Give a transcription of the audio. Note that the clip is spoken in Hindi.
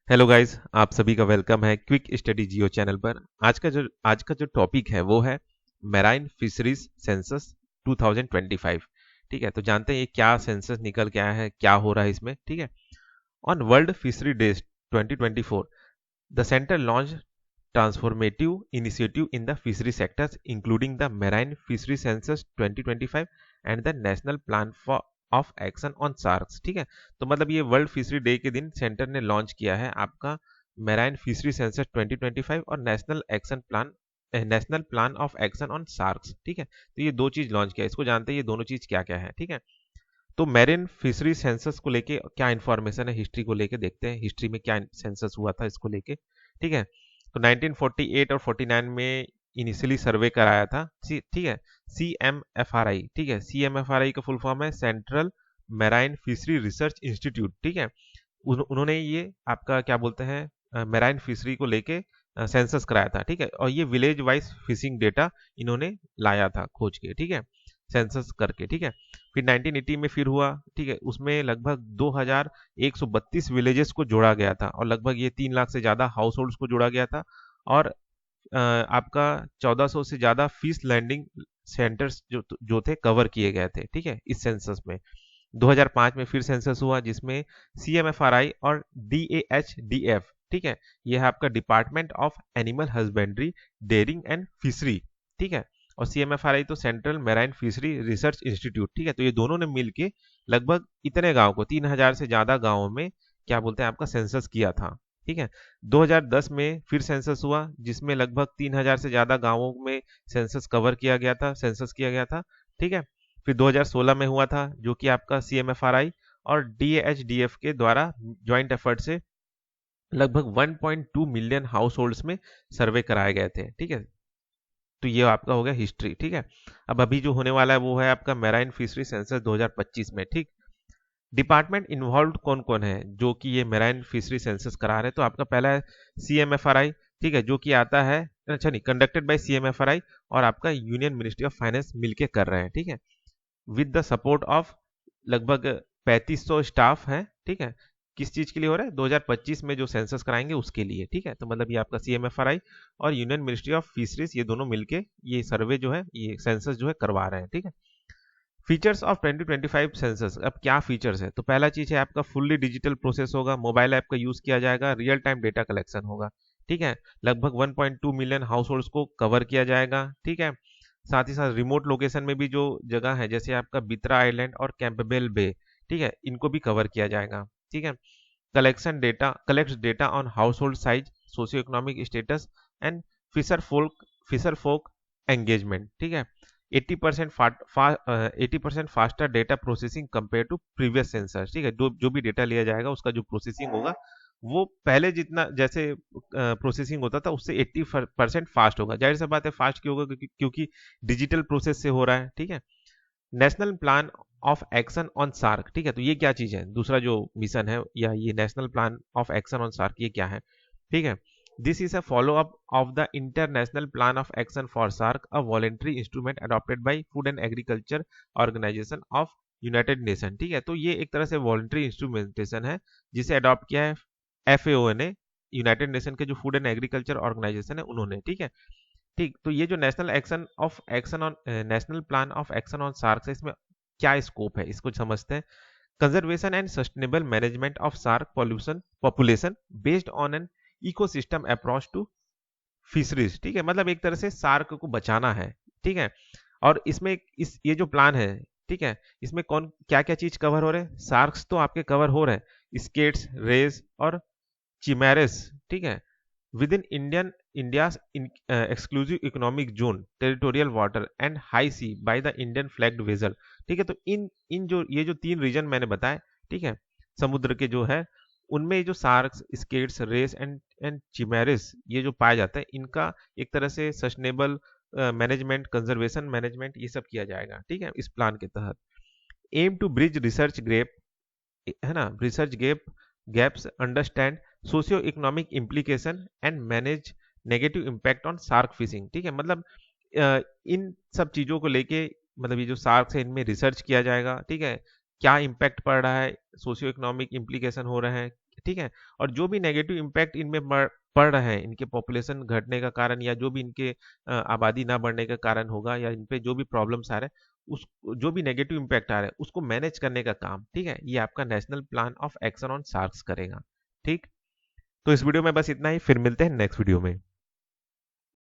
हेलो गाइस, आप सभी का वेलकम है क्विक स्टडी जियो चैनल पर। आज का जो टॉपिक है वो है मैराइन फिशरीज सेंसस 2025। ठीक है, तो जानते हैं ये क्या सेंसस निकल के आया है, क्या हो रहा है इसमें। ठीक है, on world fishery days 2024 the centre launch transformative initiative in the fishery sectors including the marine fishery census 2025 and the national plan for of action on sharks. ठीक है, तो मतलब ये वर्ल्ड फिशरी डे के दिन सेंटर ने लॉन्च किया है आपका मैराइन फिशरी सेंसस 2025 और national plan of action on sharks. ठीक है, तो ये दो चीज लॉन्च किया है, इसको जानते हैं ये दोनों चीज क्या क्या है। ठीक है, तो मैरिन फिशरी सेंसस को लेके क्या इन्फॉर्मेशन है, हिस्ट्री को लेके देखते हैं, हिस्ट्री में क्या सेंसस हुआ था इसको लेके। ठीक है, तो 1948 और 49 में इनिशियली सर्वे कराया था। ठीक है, CMFRI। ठीक है, CMFRI का फुल फॉर्म है central marine fishery research institute. ठीक है, उन्होंने ये आपका क्या बोलते हैं मैराइन फिशरी को लेके सेंसस कराया था। ठीक है, और ये विलेज वाइज फिशिंग डेटा इन्होंने लाया था खोज के। ठीक है, सेंसस करके। ठीक है, फिर 1980 में फिर हुआ। ठीक है, उसमें लगभग 2132 विलेजेस को जोड़ा गया था और लगभग ये 3 लाख से ज़्यादा हाउस होल्ड्स को जोड़ा गया था। और आपका 1400 से ज़्यादा फिश लैंडिंग सेंटर्स जो थे कवर किए गए थे। ठीक है, इस सेंसस में 2005 में फिर सेंसस हुआ जिसमें CMFRI और DAHDF। ठीक है, यह है आपका department of animal husbandry, dairying and fishery. ठीक है, और CMFRI तो central marine fishery research institute. ठीक है, तो ये दोनों ने मिलके लगभग इतने गांव को 3000 से ज्यादा गांवों में क्या बोलते हैं आपका सेंसस किया था। ठीक है, 2010 में फिर सेंसस हुआ जिसमें लगभग 3000 से ज्यादा गांवों में सेंसस किया गया था। ठीक है, फिर 2016 में हुआ था जो कि आपका CMFRI और DAHDF के द्वारा ज्वाइंट एफर्ट से लगभग 1.2 मिलियन हाउस होल्ड्स में सर्वे कराए गए थे। ठीक है, तो ये आपका हो गया हिस्ट्री। ठीक है, अब अभी जो होने वाला है वो है आपका मैराइन फिशरी सेंसस 2025 में। ठीक, डिपार्टमेंट इन्वॉल्व कौन कौन है जो कि ये मैराइन फिशरी सेंसस करा रहे हैं, तो आपका पहला है CMFRI। ठीक है, जो कि आता है, अच्छा नहीं, कंडक्टेड बाय CMFRI और आपका यूनियन मिनिस्ट्री ऑफ फाइनेंस मिलके कर रहे हैं। ठीक है, विद द सपोर्ट ऑफ लगभग 3500 स्टाफ हैं। ठीक है, किस चीज के लिए हो रहा है, 2025 में जो सेंसस कराएंगे उसके लिए। ठीक है, तो मतलब ये आपका CMFRI और यूनियन मिनिस्ट्री ऑफ फिशरीज ये दोनों मिलके ये सर्वे जो है, ये सेंसस जो है करवा रहे हैं। ठीक है, फीचर्स ऑफ 2025 सेंसस, अब क्या फीचर्स है, तो पहला चीज है आपका फुल्ली डिजिटल प्रोसेस होगा, मोबाइल ऐप का यूज किया जाएगा, रियल टाइम डेटा कलेक्शन होगा। ठीक है, लगभग 1.2 मिलियन हाउस होल्ड्स को कवर किया जाएगा। ठीक है, साथ ही साथ रिमोट लोकेशन में भी जो जगह है जैसे आपका बित्रा आइलैंड और कैंपबेल बे, ठीक है, इनको भी कवर किया जाएगा। ठीक है, collects data on house hold size, socio economic status and fisher folk engagement. ठीक है, 80% faster data processing compare to previous census. ठीक है, जो भी डेटा लिया जाएगा उसका जो प्रोसेसिंग होगा वो पहले जितना जैसे प्रोसेसिंग होता था उससे 80% फास्ट होगा। जाहिर सी बात है फास्ट क्यों होगा, क्योंकि डिजिटल प्रोसेस से हो रहा है। ठीक है, national plan of action on sharks. ठीक है, तो ये क्या चीज है, दूसरा जो मिशन है या ये national plan of action on sharks ये क्या है। ठीक है, this is a follow up of the international plan of action for sharks, a voluntary instrument adopted by food and agriculture organization of United Nation. ठीक है, तो ये एक तरह से वॉलेंट्री इंस्ट्रूमेंटेशन है जिसे अडॉप्ट किया है FAO ने, यूनाइटेड नेशन के जो फूड एंड एग्रीकल्चर ऑर्गेनाइजेशन है उन्होंने। ठीक है, ठीक, तो ये जो national plan of action on sharks है, इसमें क्या स्कोप है इसको समझते हैं। Conservation and sustainable management of shark pollution population based on an ecosystem approach to fisheries. ठीक है, मतलब एक तरह से शार्क को बचाना है। ठीक है, और इसमें ये जो प्लान है, ठीक है, इसमें कौन क्या क्या चीज कवर हो रहे हैं, शार्क्स तो आपके कवर हो रहे हैं, स्केट्स, रेज और चिमेरस। ठीक है, within India's exclusive economic zone, territorial water and high sea by the Indian flagged vessel. ठीक है, तो इन इन जो ये जो 3 रीजन मैंने बताए, ठीक है, समुद्र के जो है उनमें ये जो सार्क्स, स्केट्स, रेस एंड चिमेरिस ये जो पाए जाते हैं इनका एक तरह से सस्टेनेबल मैनेजमेंट, कंजर्वेशन मैनेजमेंट ये सब किया जाएगा। ठीक है, इस प्लान के तहत aim to bridge research gap, है ना, research gaps, understand socio economic implication and manage negative impact on shark fishing. ठीक है, मतलब इन सब चीजों को लेके, मतलब ये जो शार्क्स है इनमें रिसर्च किया जाएगा। ठीक है, क्या इम्पैक्ट पड़ रहा है, सोशियो इकोनॉमिक इम्प्लीकेशन हो रहे हैं, ठीक है। और जो भी नेगेटिव इम्पैक्ट इनमें पड़ रहे हैं, इनके पॉपुलेशन घटने का कारण या जो भी इनके आबादी ना बढ़ने का कारण होगा, या इन पे जो भी प्रॉब्लम्स आ रहे हैं, उस जो भी नेगेटिव इम्पैक्ट आ रहा है उसको मैनेज करने का काम, ठीक है, ये आपका national plan of action on sharks करेगा। ठीक, तो इस वीडियो में बस इतना ही, फिर मिलते हैं नेक्स्ट वीडियो में।